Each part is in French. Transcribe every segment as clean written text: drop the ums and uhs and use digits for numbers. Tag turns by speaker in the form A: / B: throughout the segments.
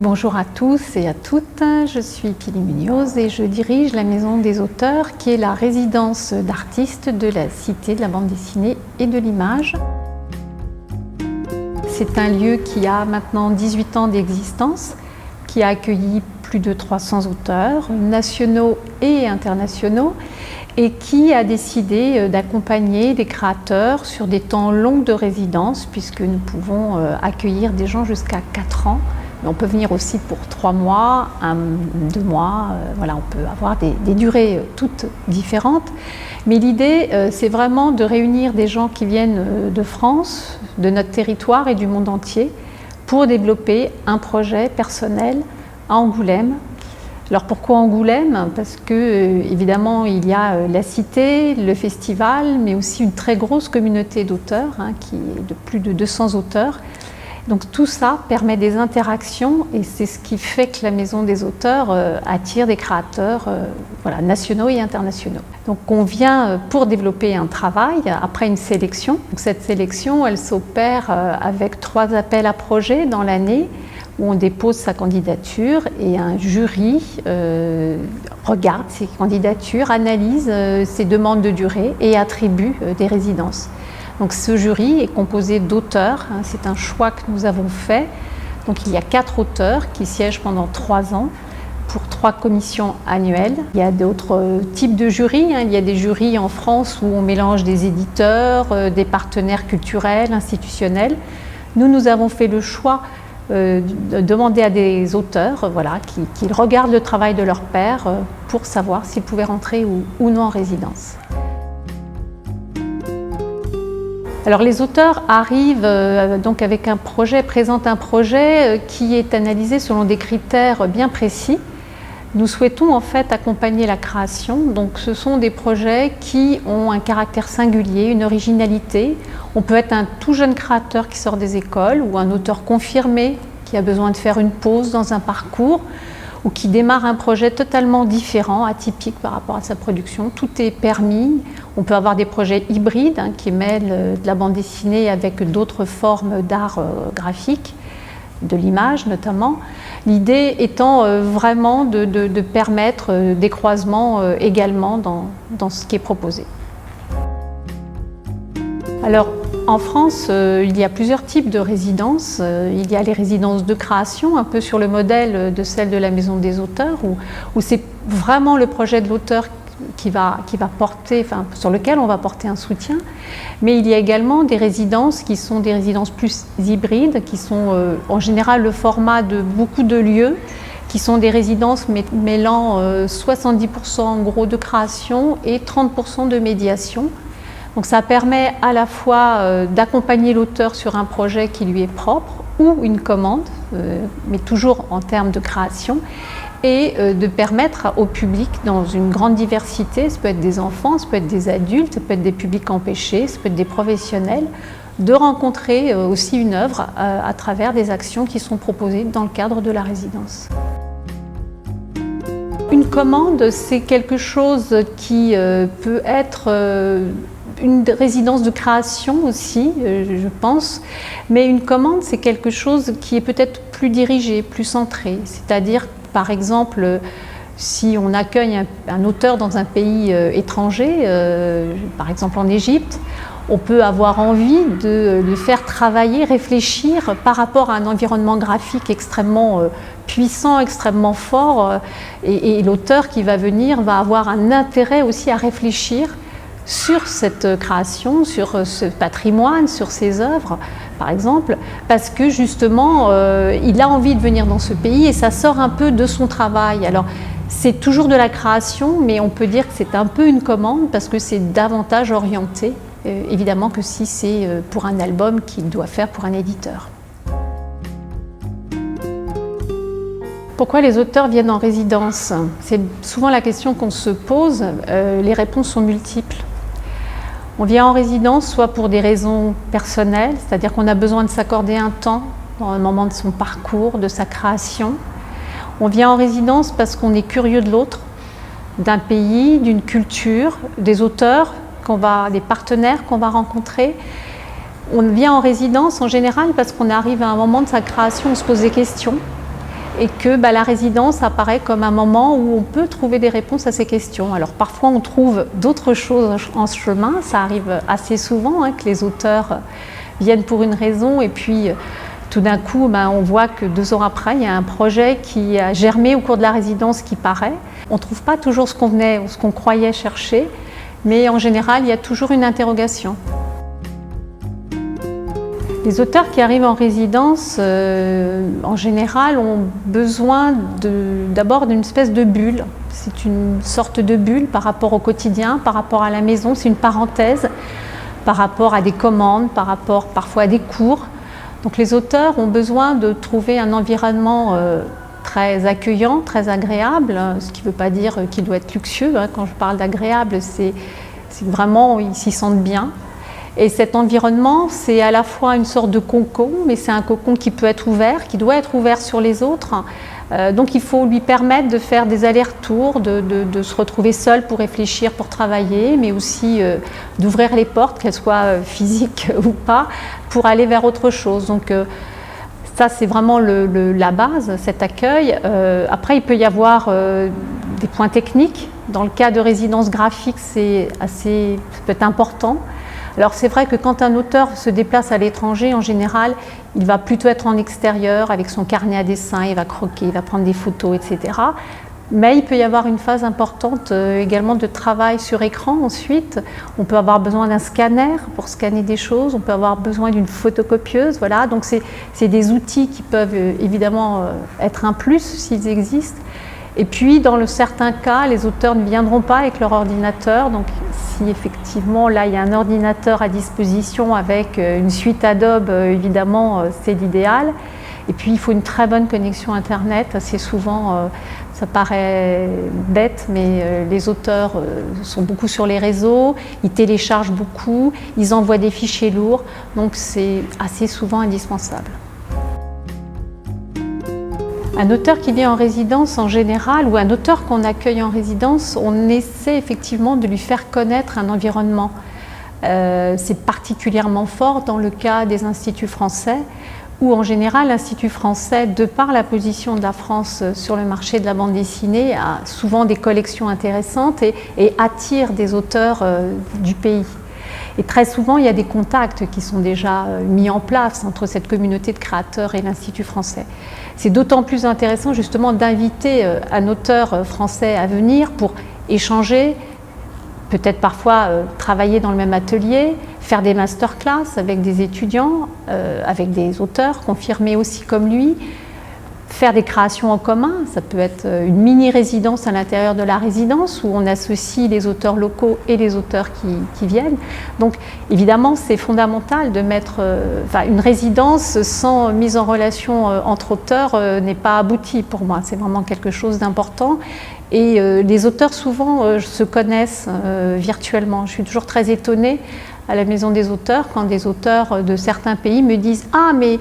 A: Bonjour à tous et à toutes, je suis Pili Munoz et je dirige la Maison des Auteurs qui est la résidence d'artistes de la Cité de la bande dessinée et de l'image. C'est un lieu qui a maintenant 18 ans d'existence, qui a accueilli plus de 300 auteurs nationaux et internationaux et qui a décidé d'accompagner des créateurs sur des temps longs de résidence puisque nous pouvons accueillir des gens jusqu'à 4 ans. Mais on peut venir aussi pour 3 mois, 2 mois, voilà, on peut avoir des durées toutes différentes. Mais l'idée, c'est vraiment de réunir des gens qui viennent de France, de notre territoire et du monde entier pour développer un projet personnel à Angoulême. Alors pourquoi Angoulême? Parce que évidemment il y a la cité, le festival, mais aussi une très grosse communauté d'auteurs, qui est de plus de 200 auteurs. Donc tout ça permet des interactions et c'est ce qui fait que la Maison des Auteurs attire des créateurs voilà, nationaux et internationaux. Donc on vient pour développer un travail après une sélection. Donc cette sélection, elle s'opère avec 3 appels à projets dans l'année où on dépose sa candidature et un jury regarde ces candidatures, analyse ses demandes de durée et attribue des résidences. Donc ce jury est composé d'auteurs, c'est un choix que nous avons fait. Donc il y a 4 auteurs qui siègent pendant 3 ans pour 3 commissions annuelles. Il y a d'autres types de jurys, il y a des jurys en France où on mélange des éditeurs, des partenaires culturels, institutionnels. Nous avons fait le choix de demander à des auteurs qui regardent le travail de leur pairs pour savoir s'ils pouvaient rentrer ou non en résidence. Alors les auteurs arrivent donc avec un projet, présentent un projet qui est analysé selon des critères bien précis. Nous souhaitons en fait accompagner la création, donc ce sont des projets qui ont un caractère singulier, une originalité. On peut être un tout jeune créateur qui sort des écoles ou un auteur confirmé qui a besoin de faire une pause dans un parcours ou qui démarre un projet totalement différent, atypique par rapport à sa production. Tout est permis. On peut avoir des projets hybrides qui mêlent de la bande dessinée avec d'autres formes d'art graphique, de l'image notamment. L'idée étant vraiment de permettre des croisements également dans ce qui est proposé. Alors, en France, il y a plusieurs types de résidences. Il y a les résidences de création, un peu sur le modèle de celle de la Maison des Auteurs, où c'est vraiment le projet de l'auteur qui va porter, sur lequel on va porter un soutien. Mais il y a également des résidences qui sont des résidences plus hybrides, qui sont en général le format de beaucoup de lieux, qui sont des résidences mêlant 70% en gros de création et 30% de médiation. Donc ça permet à la fois d'accompagner l'auteur sur un projet qui lui est propre ou une commande, mais toujours en termes de création, et de permettre au public dans une grande diversité, ça peut être des enfants, ça peut être des adultes, ça peut être des publics empêchés, ça peut être des professionnels, de rencontrer aussi une œuvre à travers des actions qui sont proposées dans le cadre de la résidence. Une commande, c'est quelque chose qui peut être une résidence de création aussi, je pense, mais une commande, c'est quelque chose qui est peut-être plus dirigé, plus centré. C'est-à-dire, par exemple, si on accueille un auteur dans un pays étranger, par exemple en Égypte, on peut avoir envie de le faire travailler, réfléchir par rapport à un environnement graphique extrêmement puissant, extrêmement fort, et l'auteur qui va venir va avoir un intérêt aussi à réfléchir sur cette création, sur ce patrimoine, sur ces œuvres, par exemple, parce que justement, il a envie de venir dans ce pays et ça sort un peu de son travail. Alors, c'est toujours de la création, mais on peut dire que c'est un peu une commande parce que c'est davantage orienté, évidemment, que si c'est pour un album qu'il doit faire pour un éditeur. Pourquoi les auteurs viennent en résidence? C'est souvent la question qu'on se pose. Les réponses sont multiples. On vient en résidence soit pour des raisons personnelles, c'est-à-dire qu'on a besoin de s'accorder un temps dans le moment de son parcours, de sa création. On vient en résidence parce qu'on est curieux de l'autre, d'un pays, d'une culture, des auteurs, des partenaires qu'on va rencontrer. On vient en résidence en général parce qu'on arrive à un moment de sa création, on se pose des questions. et que la résidence apparaît comme un moment où on peut trouver des réponses à ces questions. Alors parfois on trouve d'autres choses en chemin, ça arrive assez souvent que les auteurs viennent pour une raison et puis tout d'un coup on voit que 2 ans après il y a un projet qui a germé au cours de la résidence qui paraît. On ne trouve pas toujours ce qu'on venait ou ce qu'on croyait chercher, mais en général il y a toujours une interrogation. Les auteurs qui arrivent en résidence, en général, ont besoin d'abord d'une espèce de bulle. C'est une sorte de bulle par rapport au quotidien, par rapport à la maison, c'est une parenthèse, par rapport à des commandes, par rapport parfois à des cours. Donc les auteurs ont besoin de trouver un environnement très accueillant, très agréable, ce qui ne veut pas dire qu'il doit être luxueux. Quand je parle d'agréable, c'est vraiment, ils s'y sentent bien. Et cet environnement, c'est à la fois une sorte de cocon, mais c'est un cocon qui peut être ouvert, qui doit être ouvert sur les autres. Donc il faut lui permettre de faire des allers-retours, de se retrouver seul pour réfléchir, pour travailler, mais aussi d'ouvrir les portes, qu'elles soient physiques ou pas, pour aller vers autre chose. Donc ça, c'est vraiment la base, cet accueil. Après, il peut y avoir des points techniques. Dans le cas de résidence graphique, ça peut être important. Alors c'est vrai que quand un auteur se déplace à l'étranger, en général, il va plutôt être en extérieur avec son carnet à dessin, il va croquer, il va prendre des photos, etc. Mais il peut y avoir une phase importante également de travail sur écran ensuite. On peut avoir besoin d'un scanner pour scanner des choses, on peut avoir besoin d'une photocopieuse, voilà. Donc c'est des outils qui peuvent évidemment être un plus s'ils existent. Et puis, dans certains cas, les auteurs ne viendront pas avec leur ordinateur. Donc, si effectivement, là, il y a un ordinateur à disposition avec une suite Adobe, évidemment, c'est l'idéal. Et puis, il faut une très bonne connexion Internet. Assez souvent, ça paraît bête, mais les auteurs sont beaucoup sur les réseaux, ils téléchargent beaucoup, ils envoient des fichiers lourds. Donc, c'est assez souvent indispensable. Un auteur qui vient en résidence en général, ou un auteur qu'on accueille en résidence, on essaie effectivement de lui faire connaître un environnement. C'est particulièrement fort dans le cas des instituts français, où en général l'Institut français, de par la position de la France sur le marché de la bande dessinée, a souvent des collections intéressantes et attire des auteurs du pays. Et très souvent, il y a des contacts qui sont déjà mis en place entre cette communauté de créateurs et l'Institut français. C'est d'autant plus intéressant justement d'inviter un auteur français à venir pour échanger, peut-être parfois travailler dans le même atelier, faire des masterclass avec des étudiants, avec des auteurs confirmés aussi comme lui, faire des créations en commun. Ça peut être une mini-résidence à l'intérieur de la résidence où on associe les auteurs locaux et les auteurs qui viennent. Donc évidemment, c'est fondamental de mettre une résidence sans mise en relation entre auteurs n'est pas aboutie pour moi. C'est vraiment quelque chose d'important. Et les auteurs souvent se connaissent virtuellement. Je suis toujours très étonnée à la Maison des auteurs quand des auteurs de certains pays me disent « Ah, mais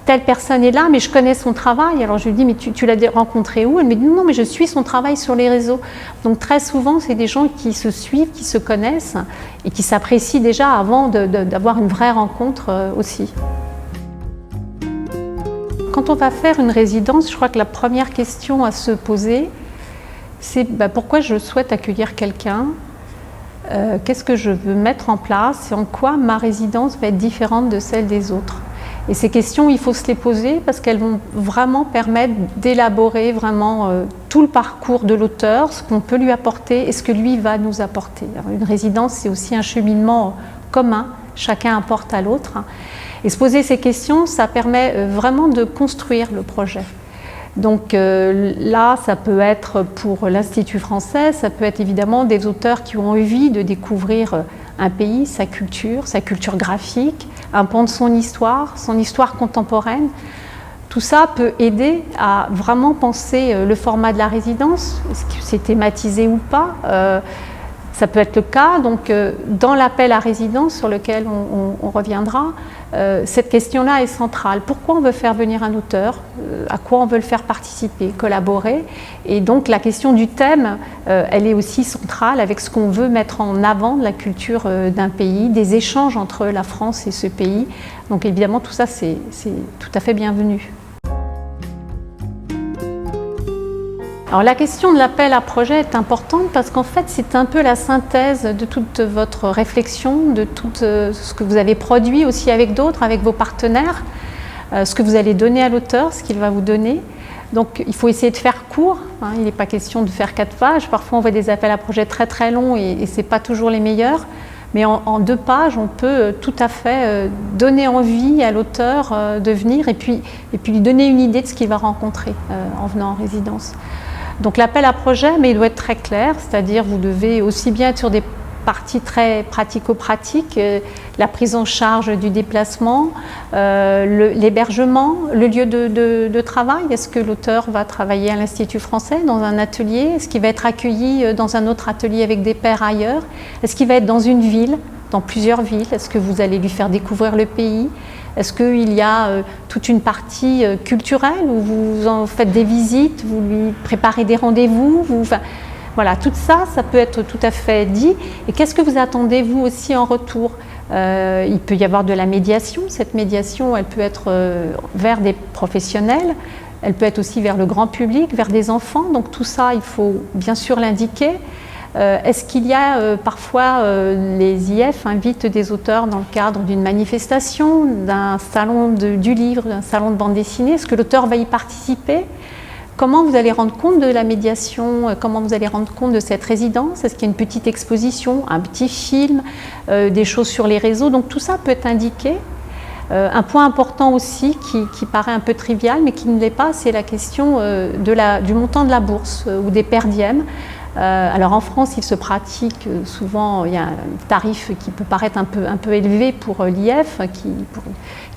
A: telle personne est là, mais je connais son travail. » Alors je lui dis « Mais tu l'as rencontré où ?» Elle me dit « Non, mais je suis son travail sur les réseaux. » Donc très souvent, c'est des gens qui se suivent, qui se connaissent et qui s'apprécient déjà avant d'avoir une vraie rencontre aussi. Quand on va faire une résidence, je crois que la première question à se poser, c'est pourquoi je souhaite accueillir quelqu'un, qu'est-ce que je veux mettre en place et en quoi ma résidence va être différente de celle des autres. Et ces questions, il faut se les poser parce qu'elles vont vraiment permettre d'élaborer vraiment tout le parcours de l'auteur, ce qu'on peut lui apporter et ce que lui va nous apporter. Alors, une résidence, c'est aussi un cheminement commun, chacun apporte à l'autre. Et se poser ces questions, ça permet vraiment de construire le projet. Donc là, ça peut être pour l'Institut français, ça peut être évidemment des auteurs qui ont envie de découvrir un pays, sa culture graphique, un pan de son histoire contemporaine. Tout ça peut aider à vraiment penser le format de la résidence, est-ce que c'est thématisé ou pas. Ça peut être le cas. Donc, dans l'appel à résidence sur lequel on reviendra, cette question-là est centrale. Pourquoi on veut faire venir un auteur? À quoi on veut le faire participer, collaborer? Et donc, la question du thème, elle est aussi centrale avec ce qu'on veut mettre en avant de la culture d'un pays, des échanges entre la France et ce pays. Donc, évidemment, tout ça, c'est tout à fait bienvenu. Alors la question de l'appel à projet est importante parce qu'en fait c'est un peu la synthèse de toute votre réflexion, de tout ce que vous avez produit aussi avec d'autres, avec vos partenaires, ce que vous allez donner à l'auteur, ce qu'il va vous donner. Donc il faut essayer de faire court, hein, il n'est pas question de faire 4 pages, parfois on voit des appels à projets très très longs et ce n'est pas toujours les meilleurs, mais en 2 pages on peut tout à fait donner envie à l'auteur de venir et puis lui donner une idée de ce qu'il va rencontrer en venant en résidence. Donc l'appel à projet, mais il doit être très clair, c'est-à-dire vous devez aussi bien être sur des parties très pratico-pratiques, la prise en charge du déplacement, l'hébergement, le lieu de travail. Est-ce que l'auteur va travailler à l'Institut français dans un atelier? Est-ce qu'il va être accueilli dans un autre atelier avec des pairs ailleurs? Est-ce qu'il va être dans une ville, dans plusieurs villes? Est-ce que vous allez lui faire découvrir le pays? Est-ce qu'il y a toute une partie culturelle où vous en faites des visites, vous lui préparez des rendez-vous, voilà, tout ça, ça peut être tout à fait dit. Et qu'est-ce que vous attendez vous aussi en retour? Il peut y avoir de la médiation. Cette médiation, elle peut être vers des professionnels, elle peut être aussi vers le grand public, vers des enfants. Donc tout ça, il faut bien sûr l'indiquer. Est-ce qu'il y a parfois les IF invitent des auteurs dans le cadre d'une manifestation, d'un salon du livre, d'un salon de bande dessinée? Est-ce que l'auteur va y participer? Comment vous allez rendre compte de la médiation? Comment vous allez rendre compte de cette résidence? Est-ce qu'il y a une petite exposition, un petit film, des choses sur les réseaux? Donc tout ça peut être indiqué. Un point important aussi qui paraît un peu trivial mais qui ne l'est pas, c'est la question du montant de la bourse ou des perdièmes. Alors en France, il se pratique souvent, il y a un tarif qui peut paraître un peu élevé pour l'IF,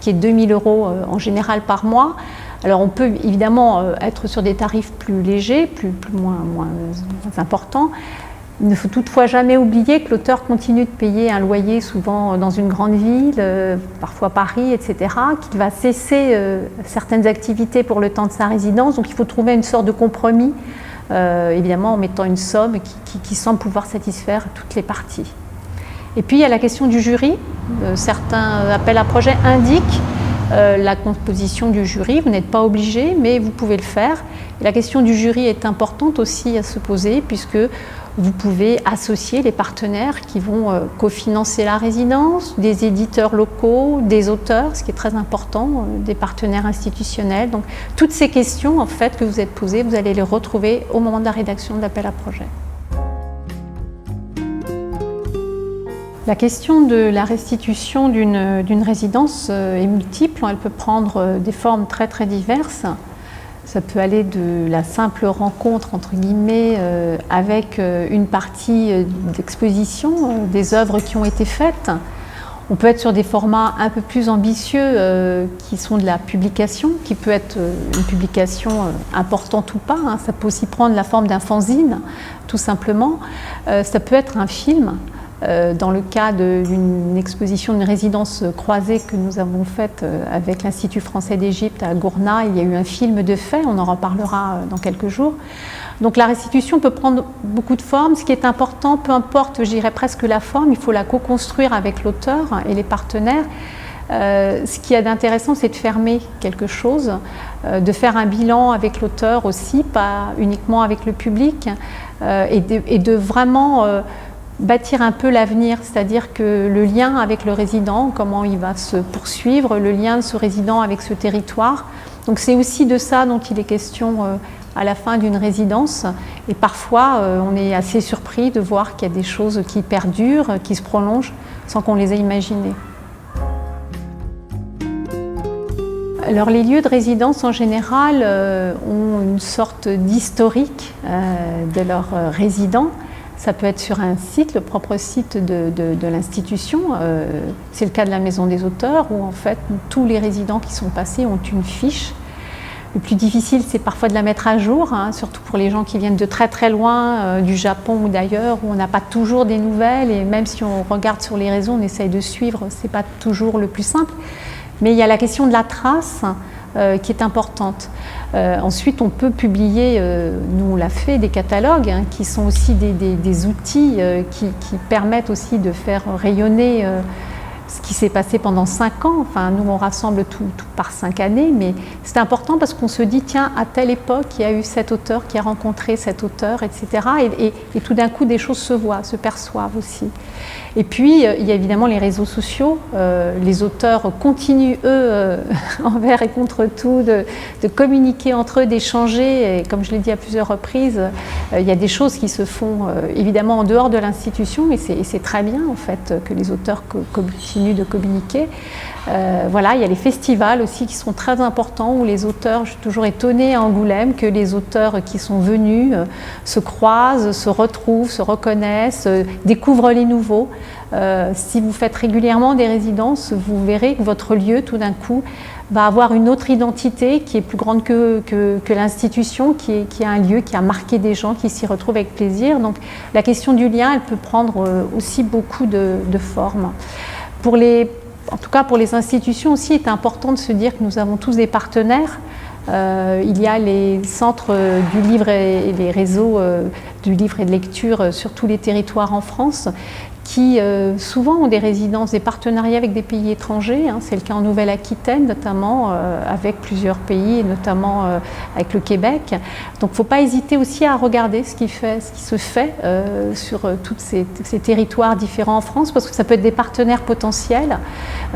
A: qui est 2 000 € en général par mois. Alors on peut évidemment être sur des tarifs plus légers, moins importants. Il ne faut toutefois jamais oublier que l'auteur continue de payer un loyer souvent dans une grande ville, parfois Paris, etc., qu'il va cesser certaines activités pour le temps de sa résidence. Donc il faut trouver une sorte de compromis, évidemment en mettant une somme qui semble pouvoir satisfaire toutes les parties. Et puis il y a la question du jury. Certains appels à projets indiquent la composition du jury. Vous n'êtes pas obligé, mais vous pouvez le faire. Et la question du jury est importante aussi à se poser, puisque vous pouvez associer les partenaires qui vont cofinancer la résidence, des éditeurs locaux, des auteurs, ce qui est très important, des partenaires institutionnels. Donc toutes ces questions en fait, que vous êtes posées, vous allez les retrouver au moment de la rédaction de l'appel à projet. La question de la restitution d'une résidence est multiple. Elle peut prendre des formes très très diverses. Ça peut aller de la simple rencontre entre guillemets avec une partie d'exposition des œuvres qui ont été faites. On peut être sur des formats un peu plus ambitieux qui sont de la publication, qui peut être une publication importante ou pas. Hein. Ça peut aussi prendre la forme d'un fanzine, tout simplement. Ça peut être un film. Dans le cas d'une exposition, d'une résidence croisée que nous avons faite avec l'Institut français d'Égypte à Gourna, il y a eu un film de fait, on en reparlera dans quelques jours. Donc la restitution peut prendre beaucoup de formes. Ce qui est important, peu importe, je dirais presque la forme, il faut la co-construire avec l'auteur et les partenaires. Ce qui est intéressant, c'est de fermer quelque chose, de faire un bilan avec l'auteur aussi, pas uniquement avec le public, et de vraiment bâtir un peu l'avenir, c'est-à-dire que le lien avec le résident, comment il va se poursuivre, le lien de ce résident avec ce territoire. Donc c'est aussi de ça dont il est question à la fin d'une résidence. Et parfois, on est assez surpris de voir qu'il y a des choses qui perdurent, qui se prolongent, sans qu'on les ait imaginées. Alors les lieux de résidence en général ont une sorte d'historique de leurs résidents. Ça peut être sur un site, le propre site de l'institution. C'est le cas de la Maison des auteurs, où en fait tous les résidents qui sont passés ont une fiche. Le plus difficile, c'est parfois de la mettre à jour, hein, surtout pour les gens qui viennent de très très loin, du Japon ou d'ailleurs, où on n'a pas toujours des nouvelles, et même si on regarde sur les réseaux, on essaye de suivre, c'est pas toujours le plus simple. Mais il y a la question de la trace qui est importante. Ensuite, on peut publier, nous on l'a fait, des catalogues hein, qui sont aussi des outils qui permettent aussi de faire rayonner ce qui s'est passé pendant 5 ans. Enfin, nous, on rassemble tout par 5 années, mais c'est important parce qu'on se dit, tiens, à telle époque, il y a eu cet auteur qui a rencontré cet auteur, etc. Et tout d'un coup, des choses se voient, se perçoivent aussi. Et puis, il y a évidemment les réseaux sociaux. Les auteurs continuent, eux, envers et contre tout, de communiquer entre eux, d'échanger. Et comme je l'ai dit à plusieurs reprises, il y a des choses qui se font évidemment en dehors de l'institution, et c'est très bien, en fait, que les auteurs continuent de communiquer. Voilà, il y a les festivals aussi qui sont très importants, où les auteurs, je suis toujours étonnée à Angoulême, que les auteurs qui sont venus se croisent, se retrouvent, se reconnaissent, découvrent les nouveaux. Si vous faites régulièrement des résidences, vous verrez que votre lieu, tout d'un coup, va avoir une autre identité qui est plus grande que l'institution, qui est un lieu qui a marqué des gens, qui s'y retrouvent avec plaisir. Donc la question du lien, elle peut prendre aussi beaucoup de formes. En tout cas, pour les institutions aussi, il est important de se dire que nous avons tous des partenaires. Il y a les centres du livre et les réseaux du livre et de lecture sur tous les territoires en France, qui souvent ont des résidences, des partenariats avec des pays étrangers. C'est le cas en Nouvelle-Aquitaine notamment, avec plusieurs pays, et notamment avec le Québec. Donc il ne faut pas hésiter aussi à regarder ce qui se fait sur tous ces territoires différents en France, parce que ça peut être des partenaires potentiels.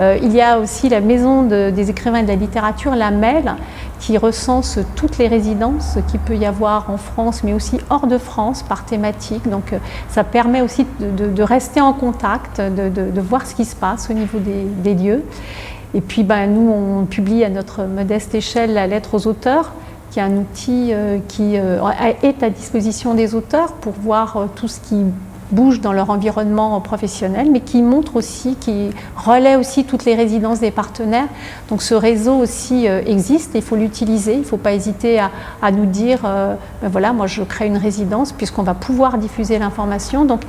A: Il y a aussi la Maison des écrivains et de la littérature, la MEL, qui recense toutes les résidences qu'il peut y avoir en France, mais aussi hors de France, par thématique. Donc ça permet aussi de rester en contact, de voir ce qui se passe au niveau des lieux. Et puis nous, on publie à notre modeste échelle la lettre aux auteurs, qui est un outil qui est à disposition des auteurs pour voir tout ce qui bouge dans leur environnement professionnel, mais qui montre aussi, qui relaie aussi toutes les résidences des partenaires. Donc ce réseau aussi existe, il faut l'utiliser, il ne faut pas hésiter à nous dire voilà, moi je crée une résidence, puisqu'on va pouvoir diffuser l'information. Donc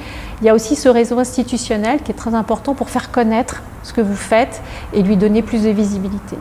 A: il y a aussi ce réseau institutionnel qui est très important pour faire connaître ce que vous faites et lui donner plus de visibilité.